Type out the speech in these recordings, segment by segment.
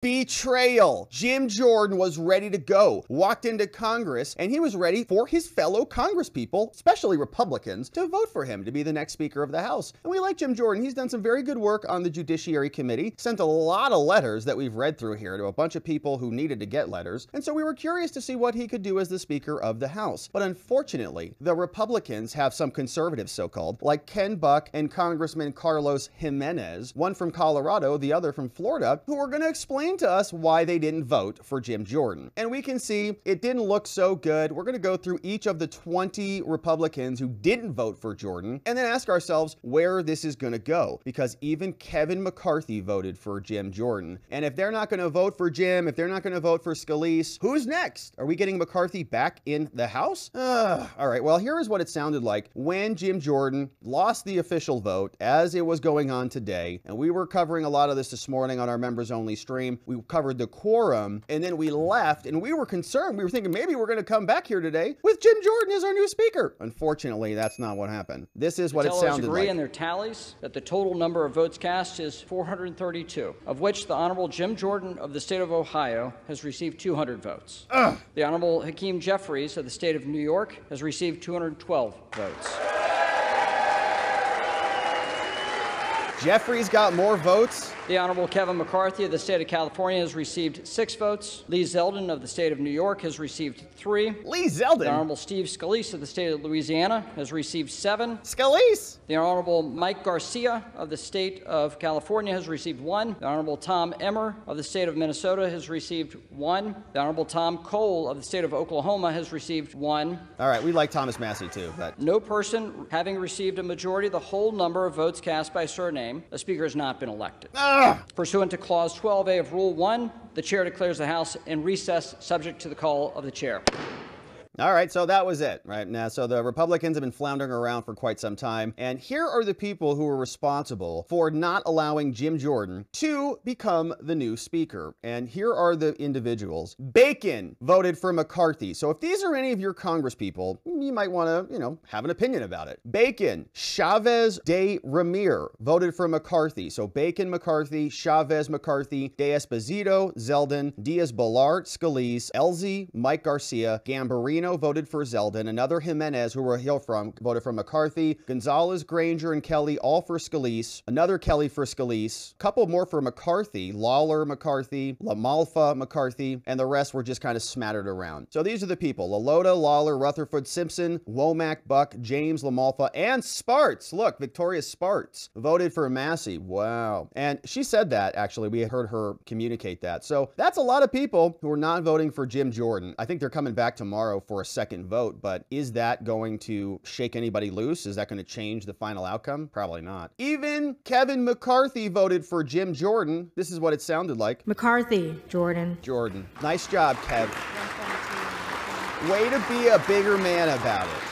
Betrayal. Jim Jordan was ready to go, walked into Congress, and he was ready for his fellow congresspeople, especially Republicans, to vote for him to be the next Speaker of the House. And we like Jim Jordan. He's done some very good work on the Judiciary Committee, sent a lot of letters that we've read through here to a bunch of people who needed to get letters. And so we were curious to see what he could do as the Speaker of the House. But unfortunately, the Republicans have some conservatives, so-called, like Ken Buck and Congressman Carlos Gimenez, one from Colorado, the other from Florida, who are going to explain to us why they didn't vote for Jim Jordan. And we can see it didn't look so good. We're going to go through each of the 20 Republicans who didn't vote for Jordan and then ask ourselves where this is going to go, because even Kevin McCarthy voted for Jim Jordan. And if they're not going to vote for Jim, if they're not going to vote for Scalise, who's next? Are we getting McCarthy back in the House? All right, well, here is what it sounded like when Jim Jordan lost the official vote as it was going on today. And we were covering a lot of this morning on our members only stream. We covered the quorum, and then we left, and we were concerned. We were thinking maybe we're going to come back here today with Jim Jordan as our new Speaker. Unfortunately, that's not what happened. This is what it sounded like. Agree in their tallies that the total number of votes cast is 432, of which the Honorable Jim Jordan of the state of Ohio has received 200 votes. The Honorable Hakeem Jeffries of the state of New York has received 212 votes. Jeffries got more votes. The Honorable Kevin McCarthy of the state of California has received 6 votes. Lee Zeldin of the state of New York has received 3. Lee Zeldin? The Honorable Steve Scalise of the state of Louisiana has received 7. Scalise? The Honorable Mike Garcia of the state of California has received 1. The Honorable Tom Emmer of the state of Minnesota has received 1. The Honorable Tom Cole of the state of Oklahoma has received 1. All right, we like Thomas Massey too, but no person having received a majority of the whole number of votes cast by surname, a speaker has not been elected. Pursuant to Clause 12A of Rule 1, the chair declares the House in recess subject to the call of the chair. All right, so that was it, right? Now, so the Republicans have been floundering around for quite some time, and here are the people who were responsible for not allowing Jim Jordan to become the new Speaker. And here are the individuals. Bacon voted for McCarthy. So if these are any of your congresspeople, you might want to, have an opinion about it. Bacon, Chavez de Ramir voted for McCarthy. So Bacon, McCarthy, Chavez, McCarthy, De Esposito, Zeldin, Diaz-Balart, Scalise, Elzy, Mike Garcia, Gambarino voted for Zeldin, another Gimenez, who we'll hear from, voted for McCarthy, Gonzalez, Granger, and Kelly, all for Scalise, another Kelly for Scalise, couple more for McCarthy, Lawler, McCarthy, LaMalfa, McCarthy, and the rest were just kind of smattered around. So these are the people: Lalota, Lawler, Rutherford, Simpson, Womack, Buck, James, LaMalfa, and Sparts. Look, Victoria Sparts voted for Massey. Wow. And she said that, actually. We heard her communicate that. So that's a lot of people who are not voting for Jim Jordan. I think they're coming back tomorrow for a second vote, but is that going to shake anybody loose? Is that going to change the final outcome? Probably not. Even Kevin McCarthy voted for Jim Jordan. This is what it sounded like. McCarthy, Jordan. Jordan. Nice job, Kev. Way to be a bigger man about it.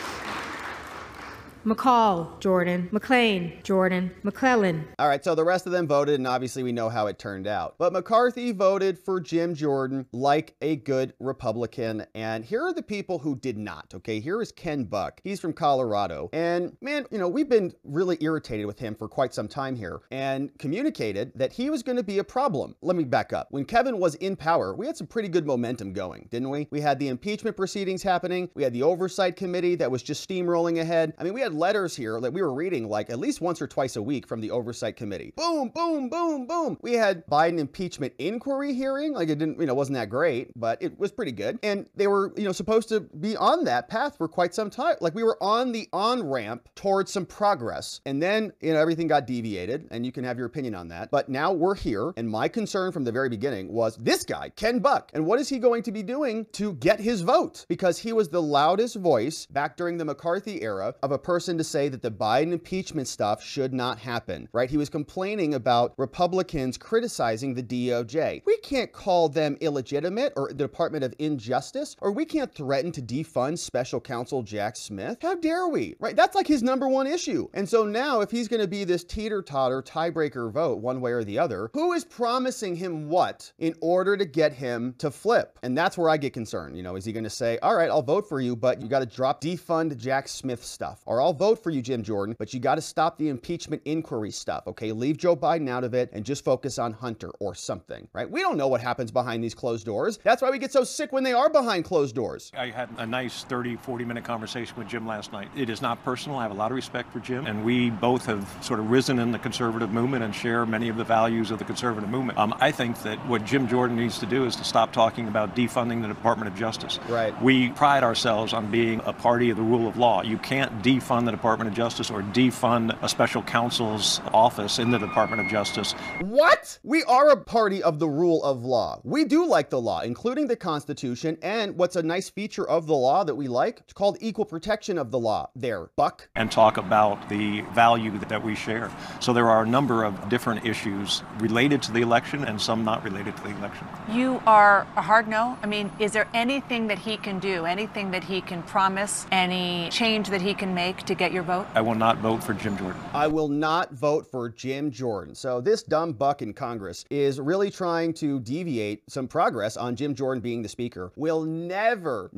McCall, Jordan. McLean, Jordan. McClellan. All right, so the rest of them voted, and obviously we know how it turned out. But McCarthy voted for Jim Jordan like a good Republican, and here are the people who did not, okay? Here is Ken Buck. He's from Colorado, and man, we've been really irritated with him for quite some time here, and communicated that he was going to be a problem. Let me back up. When Kevin was in power, we had some pretty good momentum going, didn't we? We had the impeachment proceedings happening. We had the oversight committee that was just steamrolling ahead. I mean, we had letters here that we were reading like at least once or twice a week from the oversight committee. Boom, boom, boom, boom. We had Biden impeachment inquiry hearing. Like, it didn't, wasn't that great, but it was pretty good. And they were, supposed to be on that path for quite some time. Like, we were on the on-ramp towards some progress. And then, everything got deviated, and you can have your opinion on that. But now we're here, and my concern from the very beginning was this guy, Ken Buck. And what is he going to be doing to get his vote? Because he was the loudest voice back during the McCarthy era of a person to say that the Biden impeachment stuff should not happen, right? He was complaining about Republicans criticizing the DOJ. We can't call them illegitimate or the Department of Injustice, or we can't threaten to defund Special Counsel Jack Smith. How dare we, right? That's like his #1 issue. And so now if he's going to be this teeter-totter tiebreaker vote one way or the other, who is promising him what in order to get him to flip? And that's where I get concerned. Is he going to say, all right, I'll vote for you, but you got to drop defund Jack Smith stuff, or I'll vote for you, Jim Jordan, but you got to stop the impeachment inquiry stuff, okay? Leave Joe Biden out of it and just focus on Hunter or something, right? We don't know what happens behind these closed doors. That's why we get so sick when they are behind closed doors. I had a nice 30, 40-minute conversation with Jim last night. It is not personal. I have a lot of respect for Jim, and we both have sort of risen in the conservative movement and share many of the values of the conservative movement. I think that what Jim Jordan needs to do is to stop talking about defunding the Department of Justice. Right. We pride ourselves on being a party of the rule of law. You can't defund the Department of Justice or defund a special counsel's office in the Department of Justice. What? We are a party of the rule of law. We do like the law, including the Constitution, and what's a nice feature of the law that we like? It's called equal protection of the law. There, Buck. And talk about the value that we share. So there are a number of different issues related to the election and some not related to the election. You are a hard no? I mean, is there anything that he can do, anything that he can promise, any change that he can make to get your vote? I will not vote for Jim Jordan. I will not vote for Jim Jordan. So this dumb buck in Congress is really trying to deviate some progress on Jim Jordan being the speaker. We'll never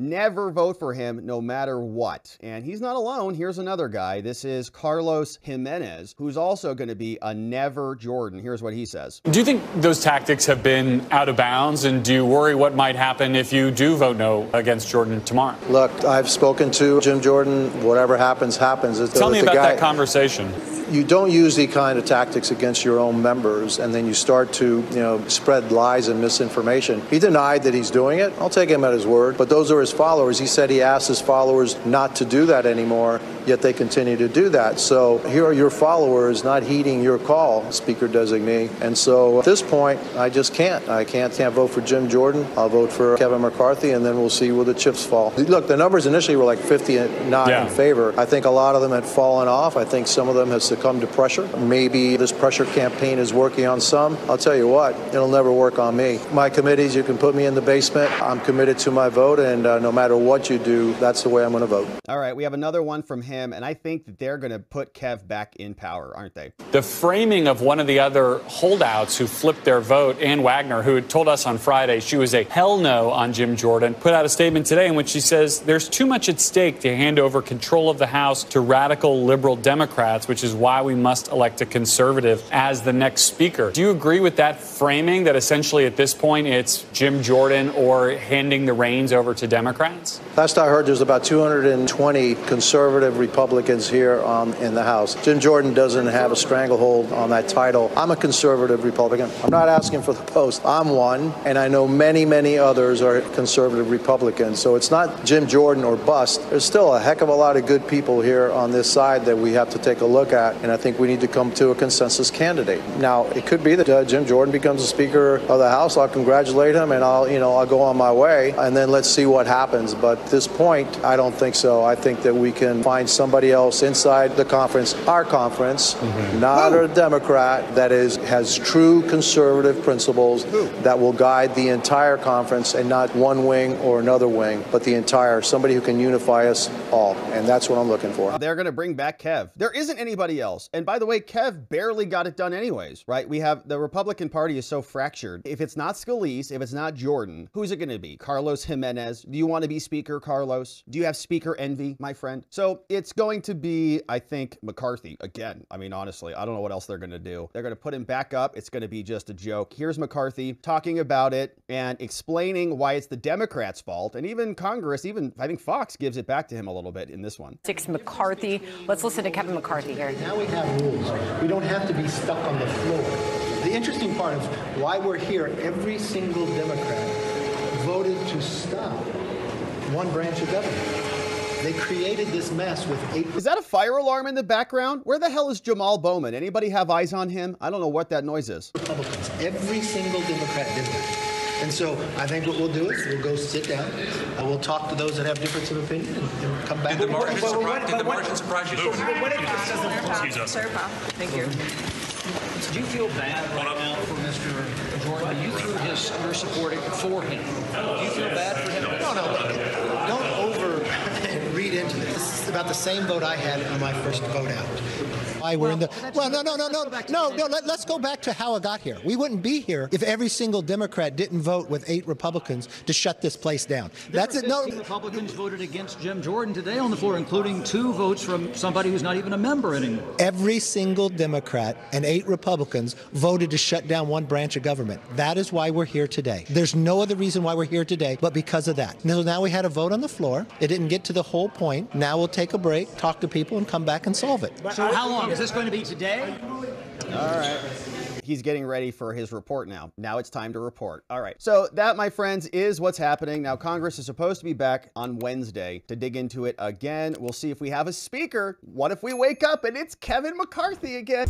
vote for him no matter what. And he's not alone. Here's another guy. This is Carlos Gimenez, who's also going to be a never Jordan. Here's what he says. Do you think those tactics have been out of bounds, and do you worry what might happen if you do vote no against Jordan tomorrow? Look, I've spoken to Jim Jordan. Whatever happens, happens. Tell me about that conversation. You don't use the kind of tactics against your own members, and then you start to, spread lies and misinformation. He denied that he's doing it. I'll take him at his word. But those are his followers. He said he asked his followers not to do that anymore, yet they continue to do that. So here are your followers not heeding your call, Speaker designee. And so at this point, I just can't. I can't vote for Jim Jordan. I'll vote for Kevin McCarthy, and then we'll see where the chips fall. Look, the numbers initially were like 50-9 in favor. I think a lot of them had fallen off. I think some of them have succumbed to pressure. Maybe this pressure campaign is working on some. I'll tell you what, it'll never work on me. My committees, you can put me in the basement. I'm committed to my vote, and no matter what you do, that's the way I'm going to vote. All right, we have another one from him, and I think that they're going to put Kev back in power, aren't they? The framing of one of the other holdouts who flipped their vote, Ann Wagner, who had told us on Friday she was a hell no on Jim Jordan, put out a statement today in which she says there's too much at stake to hand over control of the House to radical liberal Democrats, which is why we must elect a conservative as the next speaker. Do you agree with that framing, that essentially at this point it's Jim Jordan or handing the reins over to Democrats? Last I heard, there's about 220 conservative Republicans here in the House. Jim Jordan doesn't have a stranglehold on that title. I'm a conservative Republican. I'm not asking for the post. I'm one, and I know many, many others are conservative Republicans. So it's not Jim Jordan or bust. There's still a heck of a lot of good people here on this side that we have to take a look at, and I think we need to come to a consensus candidate. Now, it could be that Jim Jordan becomes the Speaker of the House. I'll congratulate him, and I'll go on my way, and then let's see what happens. But at this point, I don't think so. I think that we can find somebody else inside the conference, our conference, not a Democrat, that has true conservative principles that will guide the entire conference, and not one wing or another wing, but the entire, somebody who can unify us all. And that's what I'm looking for. They're going to bring back Kev. There isn't anybody else. And by the way, Kev barely got it done anyways, right? We have the Republican Party is so fractured. If it's not Scalise, if it's not Jordan, who's it going to be? Carlos Gimenez. Do you want to be Speaker, Carlos? Do you have Speaker envy, my friend? So it's going to be, I think, McCarthy again. I mean, honestly, I don't know what else they're going to do. They're going to put him back up. It's going to be just a joke. Here's McCarthy talking about it and explaining why it's the Democrats' fault. And even Congress, I think Fox gives it back to him a little bit in this one. McCarthy. Let's listen to Kevin McCarthy here. Now we have rules. We don't have to be stuck on the floor. The interesting part of why we're here, every single Democrat voted to stop one branch of government. They created this mess with 8. Is that a fire alarm in the background? Where the hell is Jamal Bowman? Anybody have eyes on him? I don't know what that noise is. Republicans. Every single Democrat did that. And so I think what we'll do is we'll go sit down and we'll talk to those that have difference of opinion and come back. Did the margin surprise you? Excuse us. Thank you. Do you feel bad right now for Mr. Jordan? You threw your support for him. Do you feel bad for him? No. Don't over read into this. This is about the same vote I had on my first vote out. why we're in the... Well, no, let's go back to how it got here. We wouldn't be here if every single Democrat didn't vote with 8 Republicans to shut this place down. That's it. No, Republicans voted against Jim Jordan today on the floor, including 2 votes from somebody who's not even a member anymore. Every single Democrat and 8 Republicans voted to shut down one branch of government. That is why we're here today. There's no other reason why we're here today but because of that. Now we had a vote on the floor. It didn't get to the whole point. Now we'll take a break, talk to people, and come back and solve it. So how long? Is this going to be today? All right. He's getting ready for his report now. Now it's time to report. All right. So that, my friends, is what's happening. Now, Congress is supposed to be back on Wednesday to dig into it again. We'll see if we have a speaker. What if we wake up and it's Kevin McCarthy again?